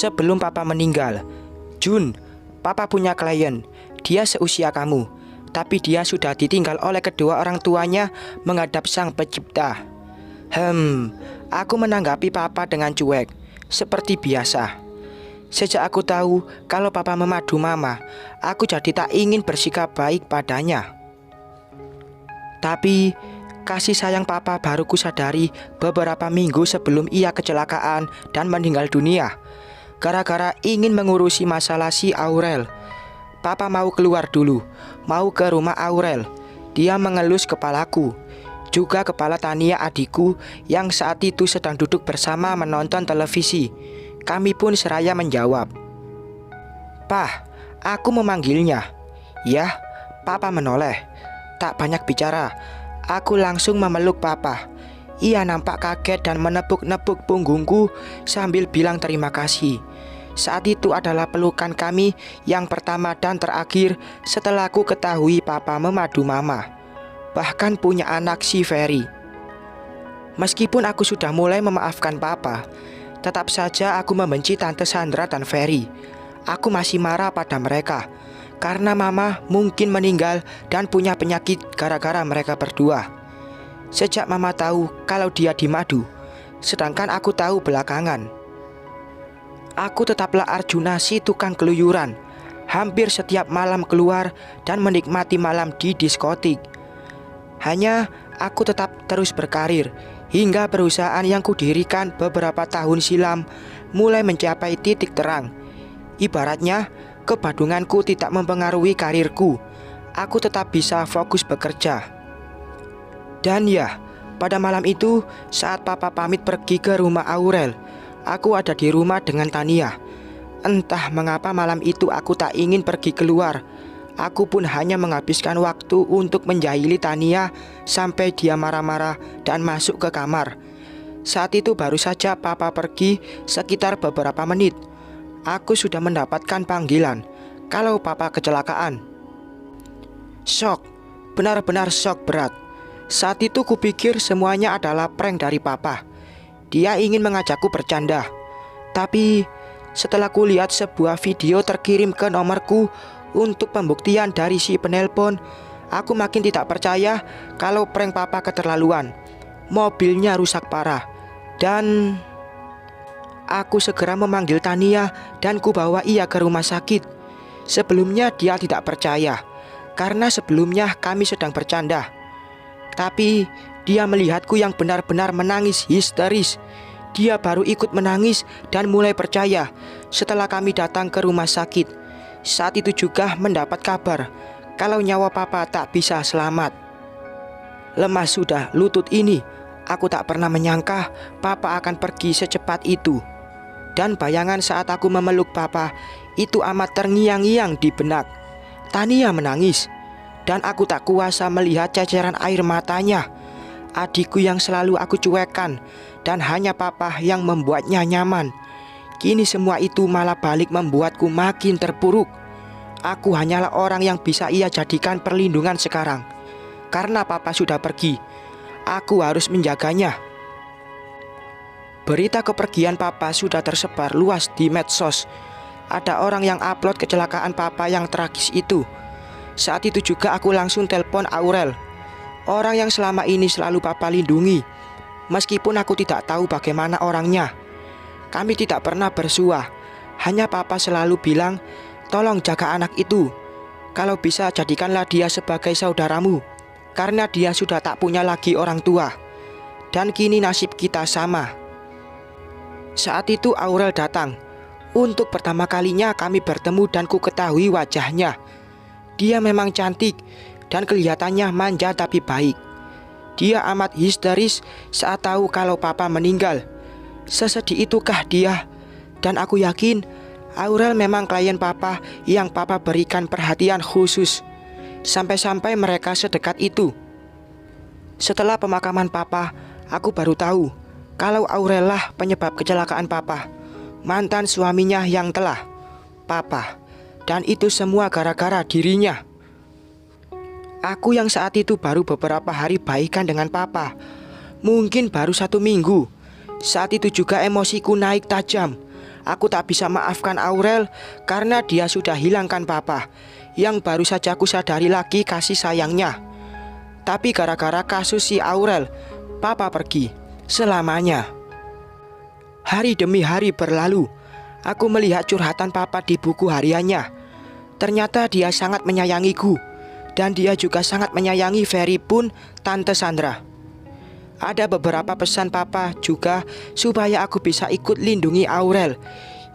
sebelum papa meninggal. Jun, papa punya klien. Dia seusia kamu, tapi dia sudah ditinggal oleh kedua orang tuanya menghadap Sang Pencipta. Aku menanggapi papa dengan cuek, seperti biasa. Sejak aku tahu kalau papa memadu mama, aku jadi tak ingin bersikap baik padanya. Tapi kasih sayang papa baru kusadari beberapa minggu sebelum ia kecelakaan dan meninggal dunia. Gara-gara ingin mengurusi masalah si Aurel, papa mau keluar dulu, mau ke rumah Aurel. Dia mengelus kepalaku, juga kepala Tania adikku yang saat itu sedang duduk bersama menonton televisi. Kami pun seraya menjawab. "Pah, aku memanggilnya." "Ya," papa menoleh. Tak banyak bicara, aku langsung memeluk papa. Ia nampak kaget dan menepuk-nepuk punggungku sambil bilang terima kasih. Saat itu adalah pelukan kami yang pertama dan terakhir setelah aku ketahui papa memadu mama, bahkan punya anak si Ferry. Meskipun aku sudah mulai memaafkan papa, tetap saja aku membenci Tante Sandra dan Ferry. Aku masih marah pada mereka karena mama mungkin meninggal dan punya penyakit gara-gara mereka berdua. Sejak mama tahu kalau dia dimadu, sedangkan aku tahu belakangan. Aku tetaplah Arjuna si tukang keluyuran, hampir setiap malam keluar dan menikmati malam di diskotik. Hanya aku tetap terus berkarir hingga perusahaan yang kudirikan beberapa tahun silam mulai mencapai titik terang. Ibaratnya kebadunganku tidak mempengaruhi karirku. Aku tetap bisa fokus bekerja. Dan ya, pada malam itu saat papa pamit pergi ke rumah Aurel, aku ada di rumah dengan Tania. Entah mengapa malam itu aku tak ingin pergi keluar. Aku pun hanya menghabiskan waktu untuk menjahili Tania sampai dia marah-marah dan masuk ke kamar. Saat itu baru saja papa pergi sekitar beberapa menit. Aku sudah mendapatkan panggilan kalau papa kecelakaan. Shock, benar-benar shock berat. Saat itu kupikir semuanya adalah prank dari papa. Dia ingin mengajakku bercanda. Tapi setelah kulihat sebuah video terkirim ke nomorku untuk pembuktian dari si penelpon, aku makin tidak percaya kalau prank papa keterlaluan. Mobilnya rusak parah dan aku segera memanggil Tania dan kubawa ia ke rumah sakit. Sebelumnya dia tidak percaya karena sebelumnya kami sedang bercanda. Tapi dia melihatku yang benar-benar menangis histeris. Dia baru ikut menangis dan mulai percaya setelah kami datang ke rumah sakit. Saat itu juga mendapat kabar kalau nyawa papa tak bisa selamat. Lemah sudah lutut ini. Aku tak pernah menyangka papa akan pergi secepat itu. Dan bayangan saat aku memeluk papa itu amat terngiang-ngiang di benak. Tania menangis dan aku tak kuasa melihat ceceran air matanya. Adikku yang selalu aku cuekkan dan hanya papa yang membuatnya nyaman. Kini semua itu malah balik membuatku makin terpuruk. Aku hanyalah orang yang bisa ia jadikan perlindungan sekarang. Karena papa sudah pergi, aku harus menjaganya. Berita kepergian papa sudah tersebar luas di medsos. Ada orang yang upload kecelakaan papa yang tragis itu. Saat itu juga aku langsung telepon Aurel, orang yang selama ini selalu papa lindungi. Meskipun aku tidak tahu bagaimana orangnya. Kami tidak pernah bersua. Hanya papa selalu bilang, "Tolong jaga anak itu. Kalau bisa jadikanlah dia sebagai saudaramu. Karena dia sudah tak punya lagi orang tua. Dan kini nasib kita sama." Saat itu Aurel datang. Untuk pertama kalinya kami bertemu dan ku ketahui wajahnya. Dia memang cantik dan kelihatannya manja tapi baik. Dia amat histeris saat tahu kalau papa meninggal. Sesedih itukah dia? Dan aku yakin Aurel memang klien papa yang papa berikan perhatian khusus. Sampai-sampai mereka sedekat itu. Setelah pemakaman papa, aku baru tahu kalau Aurel lah penyebab kecelakaan papa. Mantan suaminya yang telah papa. Dan itu semua gara-gara dirinya. Aku yang saat itu baru beberapa hari baikan dengan papa, mungkin baru 1 minggu. Saat itu juga emosiku naik tajam. Aku tak bisa maafkan Aurel karena dia sudah hilangkan papa yang baru saja aku sadari lagi kasih sayangnya. Tapi gara-gara kasus si Aurel, papa pergi selamanya. Hari demi hari berlalu. Aku melihat curhatan papa di buku hariannya. Ternyata dia sangat menyayangiku. Dan dia juga sangat menyayangi Ferry pun Tante Sandra. Ada beberapa pesan papa juga supaya aku bisa ikut lindungi Aurel.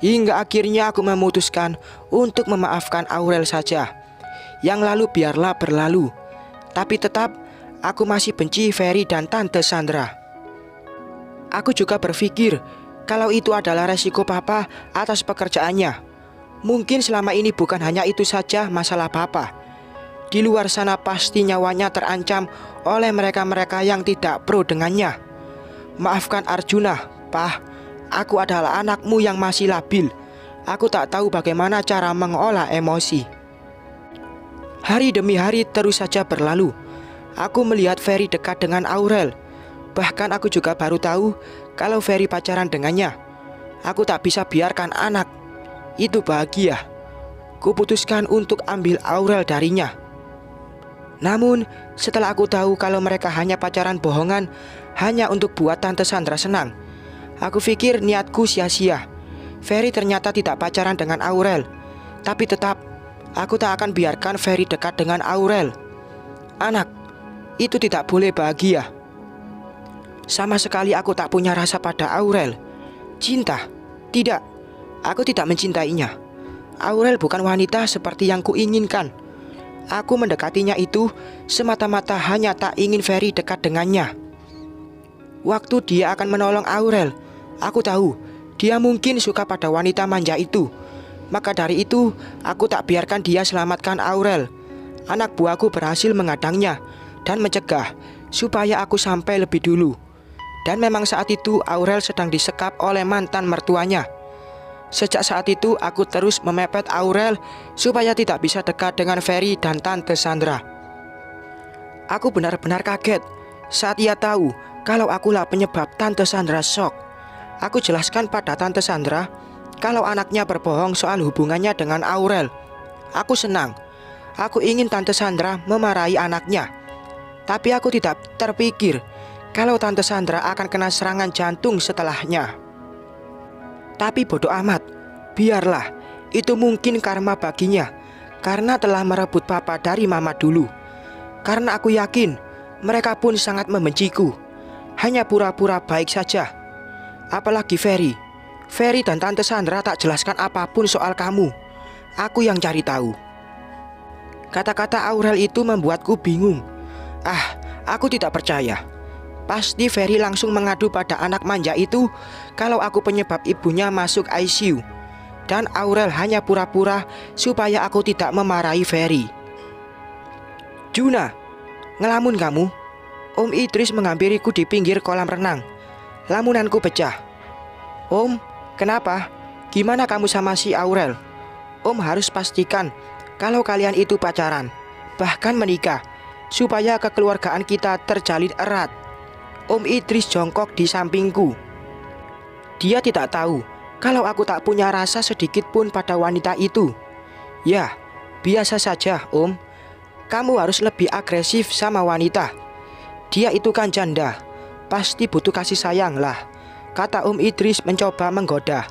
Hingga akhirnya aku memutuskan untuk memaafkan Aurel saja. Yang lalu biarlah berlalu. Tapi tetap aku masih benci Ferry dan Tante Sandra. Aku juga berpikir kalau itu adalah resiko papa atas pekerjaannya. Mungkin selama ini bukan hanya itu saja masalah papa. Di luar sana pasti nyawanya terancam oleh mereka-mereka yang tidak pro dengannya. Maafkan Arjuna, Pah. Aku adalah anakmu yang masih labil. Aku tak tahu bagaimana cara mengolah emosi. Hari demi hari terus saja berlalu. Aku melihat Ferry dekat dengan Aurel. Bahkan aku juga baru tahu kalau Ferry pacaran dengannya. Aku tak bisa biarkan anak itu bahagia. Kuputuskan untuk ambil Aurel darinya. Namun setelah aku tahu kalau mereka hanya pacaran bohongan hanya untuk buat Tante Sandra senang, aku pikir niatku sia-sia. Ferry ternyata tidak pacaran dengan Aurel. Tapi tetap aku tak akan biarkan Ferry dekat dengan Aurel. Anak itu tidak boleh bahagia. Sama sekali aku tak punya rasa pada Aurel. Cinta? Tidak, aku tidak mencintainya. Aurel bukan wanita seperti yang kuinginkan. Aku mendekatinya itu semata-mata hanya tak ingin Ferry dekat dengannya. Waktu dia akan menolong Aurel, aku tahu dia mungkin suka pada wanita manja itu. Maka dari itu aku tak biarkan dia selamatkan Aurel. Anak buahku berhasil mengadangnya dan mencegah supaya aku sampai lebih dulu. Dan memang saat itu Aurel sedang disekap oleh mantan mertuanya. Sejak saat itu aku terus memepet Aurel supaya tidak bisa dekat dengan Ferry dan Tante Sandra. Aku benar-benar kaget saat ia tahu kalau akulah penyebab Tante Sandra shock. Aku jelaskan pada Tante Sandra kalau anaknya berbohong soal hubungannya dengan Aurel. Aku senang. Aku ingin Tante Sandra memarahi anaknya. Tapi aku tidak terpikir kalau Tante Sandra akan kena serangan jantung setelahnya. Tapi bodoh amat, biarlah, itu mungkin karma baginya karena telah merebut papa dari mama dulu. Karena aku yakin mereka pun sangat membenciku, hanya pura-pura baik saja. Apalagi Ferry. Ferry dan Tante Sandra tak jelaskan apapun soal kamu. Aku yang cari tahu. Kata-kata Aurel itu membuatku bingung. Aku tidak percaya. Pasti Ferry langsung mengadu pada anak manja itu kalau aku penyebab ibunya masuk ICU. Dan Aurel hanya pura-pura supaya aku tidak memarahi Ferry. Juna, ngelamun kamu? Om Idris menghampiriku di pinggir kolam renang. Lamunanku pecah. Om, kenapa? Gimana kamu sama si Aurel? Om harus pastikan kalau kalian itu pacaran, bahkan menikah, supaya kekeluargaan kita terjalin erat. Om Idris jongkok di sampingku. Dia tidak tahu kalau aku tak punya rasa sedikit pun pada wanita itu. Ya, biasa saja Om. Kamu harus lebih agresif sama wanita. Dia itu kan janda, pasti butuh kasih sayang lah, kata Om Idris mencoba menggoda.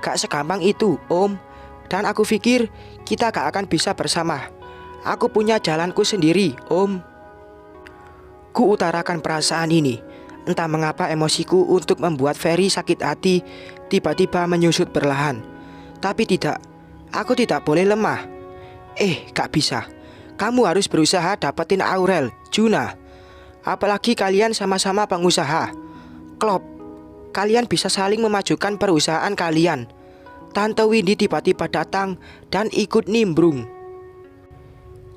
Gak segampang itu Om. Dan aku pikir kita gak akan bisa bersama. Aku punya jalanku sendiri Om. Kuutarakan perasaan ini. Entah mengapa emosiku untuk membuat Ferry sakit hati tiba-tiba menyusut perlahan. Tapi tidak, aku tidak boleh lemah. Gak bisa. Kamu harus berusaha dapetin Aurel, Juna. Apalagi kalian sama-sama pengusaha. Klop, kalian bisa saling memajukan perusahaan kalian. Tante Windy tiba-tiba datang dan ikut nimbrung.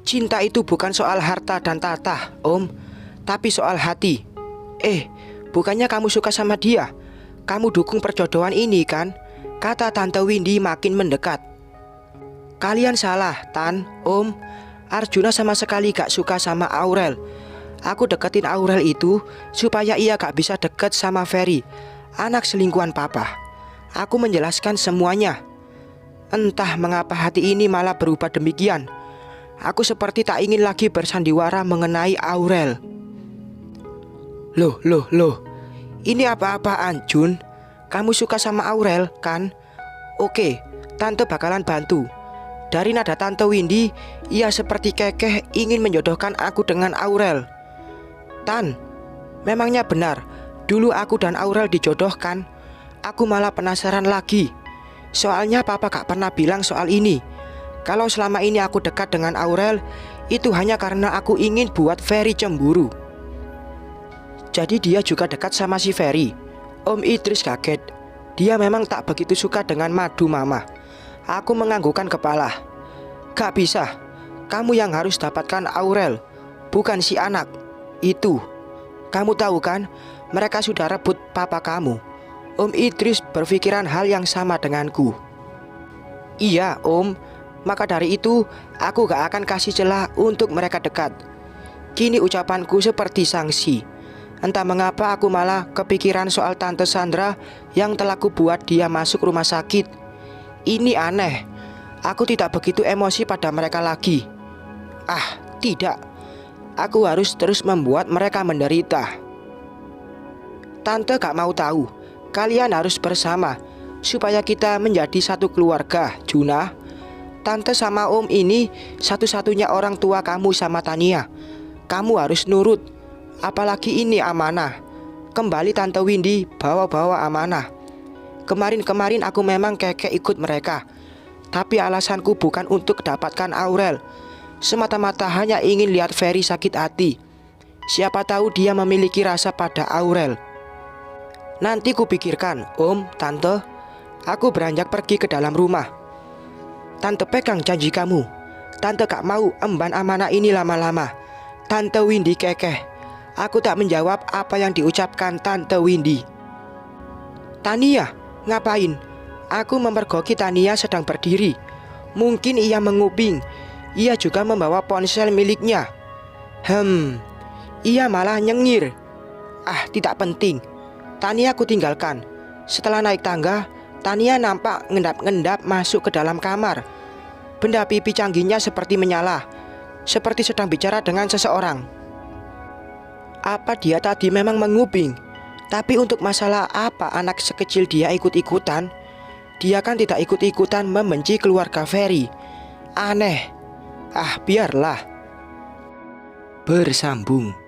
Cinta itu bukan soal harta dan tahta, Om, tapi soal hati. Bukannya kamu suka sama dia? Kamu dukung perjodohan ini kan? Kata Tante Windy makin mendekat. Kalian salah, Tan, Om. Arjuna sama sekali gak suka sama Aurel. Aku deketin Aurel itu supaya ia gak bisa deket sama Ferry, anak selingkuhan papa. Aku menjelaskan semuanya. Entah mengapa hati ini malah berubah demikian. Aku seperti tak ingin lagi bersandiwara mengenai Aurel. Loh, ini apa-apaan, Jun? Kamu suka sama Aurel, kan? Oke, Tante bakalan bantu. Dari nada Tante Windy, ia seperti kekeh ingin menjodohkan aku dengan Aurel. Tan, memangnya benar dulu aku dan Aurel dijodohkan? Aku malah penasaran lagi. Soalnya papa gak pernah bilang soal ini. Kalau selama ini aku dekat dengan Aurel, itu hanya karena aku ingin buat Ferry cemburu. Jadi dia juga dekat sama si Ferry. Om Idris kaget. Dia memang tak begitu suka dengan madu mama. Aku menganggukkan kepala. Gak bisa. Kamu yang harus dapatkan Aurel, bukan si anak itu. Kamu tahu kan, mereka sudah rebut papa kamu. Om Idris berpikiran hal yang sama denganku. Iya, Om. Maka dari itu, aku gak akan kasih celah untuk mereka dekat. Kini ucapanku seperti sanksi. Entah mengapa aku malah kepikiran soal Tante Sandra yang telah kubuat dia masuk rumah sakit. Ini aneh. Aku tidak begitu emosi pada mereka lagi. Ah, tidak. Aku harus terus membuat mereka menderita. Tante gak mau tahu. Kalian harus bersama supaya kita menjadi satu keluarga, Juna. Tante sama Om ini satu-satunya orang tua kamu sama Tania. Kamu harus nurut. Apalagi ini amanah. Kembali Tante Windy bawa-bawa amanah. Kemarin aku memang kekeh ikut mereka. Tapi alasanku bukan untuk dapatkan Aurel. Semata-mata hanya ingin lihat Ferry sakit hati. Siapa tahu dia memiliki rasa pada Aurel. Nanti kupikirkan, Om, Tante. Aku beranjak pergi ke dalam rumah. Tante pegang janji kamu. Tante gak mau emban amanah ini lama-lama. Tante Windy kekeh. Aku tak menjawab apa yang diucapkan Tante Windy. Tania, ngapain? Aku memergoki Tania sedang berdiri. Mungkin ia menguping. Ia juga membawa ponsel miliknya. Ia malah nyengir. Ah, tidak penting. Tania aku tinggalkan. Setelah naik tangga, Tania nampak ngendap-ngendap masuk ke dalam kamar. Benda pipi canggihnya seperti menyala, seperti sedang bicara dengan seseorang. Apa dia tadi memang menguping? Tapi untuk masalah apa anak sekecil dia ikut-ikutan? Dia kan tidak ikut-ikutan membenci keluarga Ferry. Aneh. Ah, biarlah. Bersambung.